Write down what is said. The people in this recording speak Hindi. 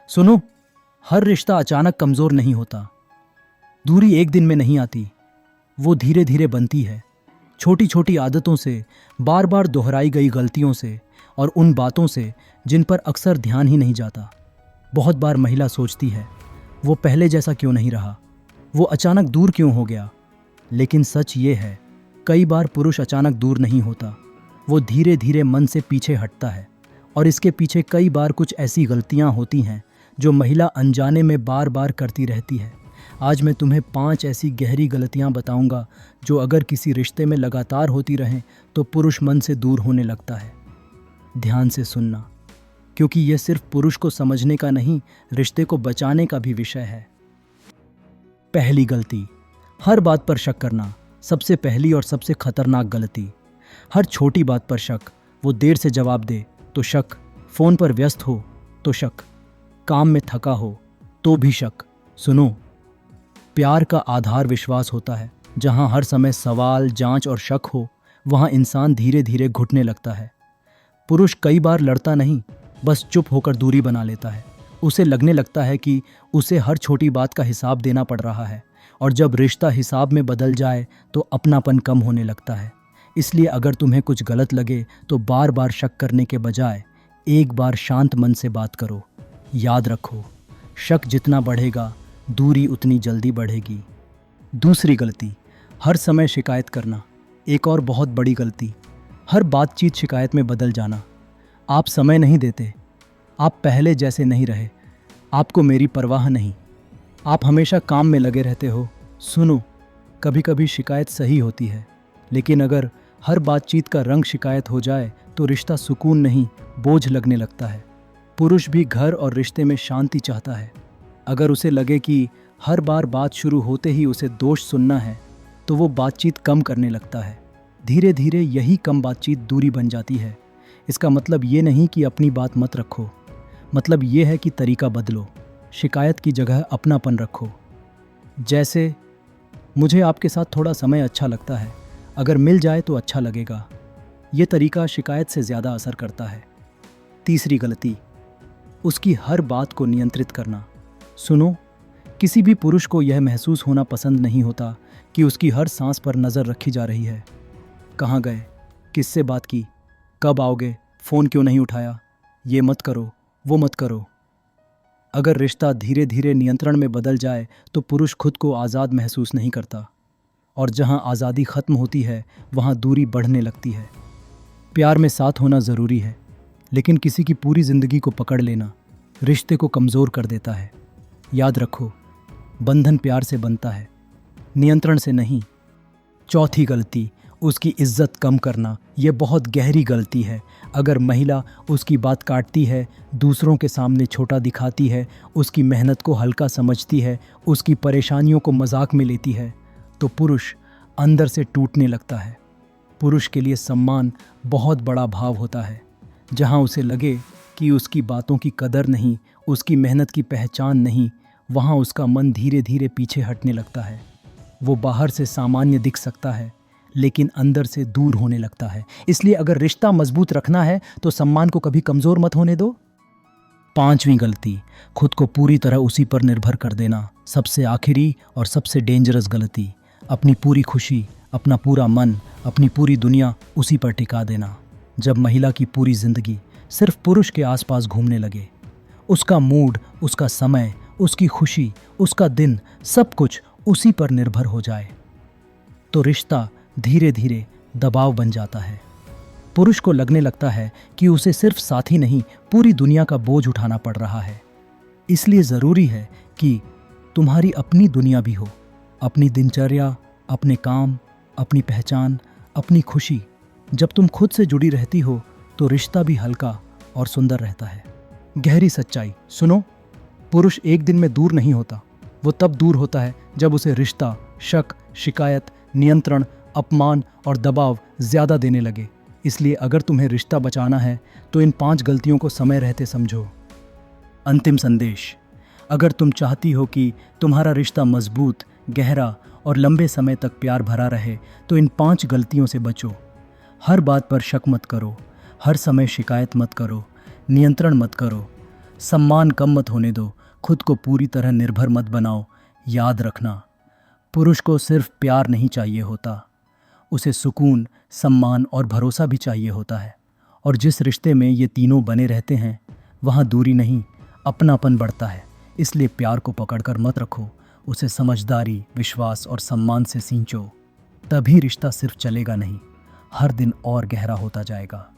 सुनो, हर रिश्ता अचानक कमजोर नहीं होता। दूरी एक दिन में नहीं आती, वो धीरे धीरे बनती है। छोटी छोटी आदतों से, बार बार दोहराई गई गलतियों से और उन बातों से जिन पर अक्सर ध्यान ही नहीं जाता। बहुत बार महिला सोचती है, वो पहले जैसा क्यों नहीं रहा, वो अचानक दूर क्यों हो गया। लेकिन सच ये है, कई बार पुरुष अचानक दूर नहीं होता, वो धीरे धीरे मन से पीछे हटता है। और इसके पीछे कई बार कुछ ऐसी गलतियां होती हैं जो महिला अनजाने में बार बार करती रहती है। आज मैं तुम्हें 5 ऐसी गहरी गलतियां बताऊंगा जो अगर किसी रिश्ते में लगातार होती रहें तो पुरुष मन से दूर होने लगता है। ध्यान से सुनना, क्योंकि यह सिर्फ पुरुष को समझने का नहीं, रिश्ते को बचाने का भी विषय है। पहली गलती, हर बात पर शक करना। सबसे पहली और सबसे खतरनाक गलती, हर छोटी बात पर शक। वो देर से जवाब दे तो शक, फोन पर व्यस्त हो तो शक, काम में थका हो तो भी शक। सुनो, प्यार का आधार विश्वास होता है। जहां हर समय सवाल, जांच और शक हो, वहां इंसान धीरे धीरे घुटने लगता है। पुरुष कई बार लड़ता नहीं, बस चुप होकर दूरी बना लेता है। उसे लगने लगता है कि उसे हर छोटी बात का हिसाब देना पड़ रहा है, और जब रिश्ता हिसाब में बदल जाए तो अपनापन कम होने लगता है। इसलिए अगर तुम्हें कुछ गलत लगे तो बार बार शक करने के बजाय एक बार शांत मन से बात करो। याद रखो, शक जितना बढ़ेगा, दूरी उतनी जल्दी बढ़ेगी। दूसरी गलती, हर समय शिकायत करना। एक और बहुत बड़ी गलती, हर बातचीत शिकायत में बदल जाना। आप समय नहीं देते, आप पहले जैसे नहीं रहे, आपको मेरी परवाह नहीं, आप हमेशा काम में लगे रहते हो। सुनो, कभी कभी शिकायत सही होती है, लेकिन अगर हर बातचीत का रंग शिकायत हो जाए तो रिश्ता सुकून नहीं, बोझ लगने लगता है। पुरुष भी घर और रिश्ते में शांति चाहता है। अगर उसे लगे कि हर बार बात शुरू होते ही उसे दोष सुनना है, तो वो बातचीत कम करने लगता है। धीरे धीरे यही कम बातचीत दूरी बन जाती है। इसका मतलब ये नहीं कि अपनी बात मत रखो, मतलब ये है कि तरीका बदलो। शिकायत की जगह अपनापन रखो। जैसे, मुझे आपके साथ थोड़ा समय अच्छा लगता है, अगर मिल जाए तो अच्छा लगेगा। ये तरीका शिकायत से ज़्यादा असर करता है। तीसरी गलती, उसकी हर बात को नियंत्रित करना। सुनो, किसी भी पुरुष को यह महसूस होना पसंद नहीं होता कि उसकी हर सांस पर नज़र रखी जा रही है। कहाँ गए, किससे बात की, कब आओगे, फ़ोन क्यों नहीं उठाया, ये मत करो, वो मत करो। अगर रिश्ता धीरे धीरे नियंत्रण में बदल जाए तो पुरुष खुद को आज़ाद महसूस नहीं करता, और जहाँ आज़ादी ख़त्म होती है वहाँ दूरी बढ़ने लगती है। प्यार में साथ होना ज़रूरी है, लेकिन किसी की पूरी ज़िंदगी को पकड़ लेना रिश्ते को कमज़ोर कर देता है। याद रखो, बंधन प्यार से बनता है, नियंत्रण से नहीं। चौथी गलती, उसकी इज्जत कम करना। यह बहुत गहरी गलती है। अगर महिला उसकी बात काटती है, दूसरों के सामने छोटा दिखाती है, उसकी मेहनत को हल्का समझती है, उसकी परेशानियों को मजाक में लेती है, तो पुरुष अंदर से टूटने लगता है। पुरुष के लिए सम्मान बहुत बड़ा भाव होता है। जहाँ उसे लगे कि उसकी बातों की कदर नहीं, उसकी मेहनत की पहचान नहीं, वहाँ उसका मन धीरे धीरे पीछे हटने लगता है। वो बाहर से सामान्य दिख सकता है, लेकिन अंदर से दूर होने लगता है। इसलिए अगर रिश्ता मजबूत रखना है तो सम्मान को कभी कमज़ोर मत होने दो। पांचवी गलती, खुद को पूरी तरह उसी पर निर्भर कर देना। सबसे आखिरी और सबसे डेंजरस गलती, अपनी पूरी खुशी, अपना पूरा मन, अपनी पूरी दुनिया उसी पर टिका देना। जब महिला की पूरी जिंदगी सिर्फ पुरुष के आसपास घूमने लगे, उसका मूड, उसका समय, उसकी खुशी, उसका दिन, सब कुछ उसी पर निर्भर हो जाए, तो रिश्ता धीरे धीरे दबाव बन जाता है। पुरुष को लगने लगता है कि उसे सिर्फ साथी नहीं, पूरी दुनिया का बोझ उठाना पड़ रहा है। इसलिए ज़रूरी है कि तुम्हारी अपनी दुनिया भी हो, अपनी दिनचर्या, अपने काम, अपनी पहचान, अपनी खुशी। जब तुम खुद से जुड़ी रहती हो तो रिश्ता भी हल्का और सुंदर रहता है। गहरी सच्चाई, सुनो, पुरुष एक दिन में दूर नहीं होता। वो तब दूर होता है जब उसे रिश्ता, शक, शिकायत, नियंत्रण, अपमान और दबाव ज़्यादा देने लगे। इसलिए अगर तुम्हें रिश्ता बचाना है तो इन 5 गलतियों को समय रहते समझो। अंतिम संदेश, अगर तुम चाहती हो कि तुम्हारा रिश्ता मजबूत, गहरा और लंबे समय तक प्यार भरा रहे तो इन 5 गलतियों से बचो। हर बात पर शक मत करो, हर समय शिकायत मत करो, नियंत्रण मत करो, सम्मान कम मत होने दो, खुद को पूरी तरह निर्भर मत बनाओ। याद रखना, पुरुष को सिर्फ प्यार नहीं चाहिए होता, उसे सुकून, सम्मान और भरोसा भी चाहिए होता है। और जिस रिश्ते में ये तीनों बने रहते हैं, वहाँ दूरी नहीं, अपनापन बढ़ता है। इसलिए प्यार को पकड़कर मत रखो, उसे समझदारी, विश्वास और सम्मान से सींचो। तभी रिश्ता सिर्फ चलेगा नहीं, हर दिन और गहरा होता जाएगा।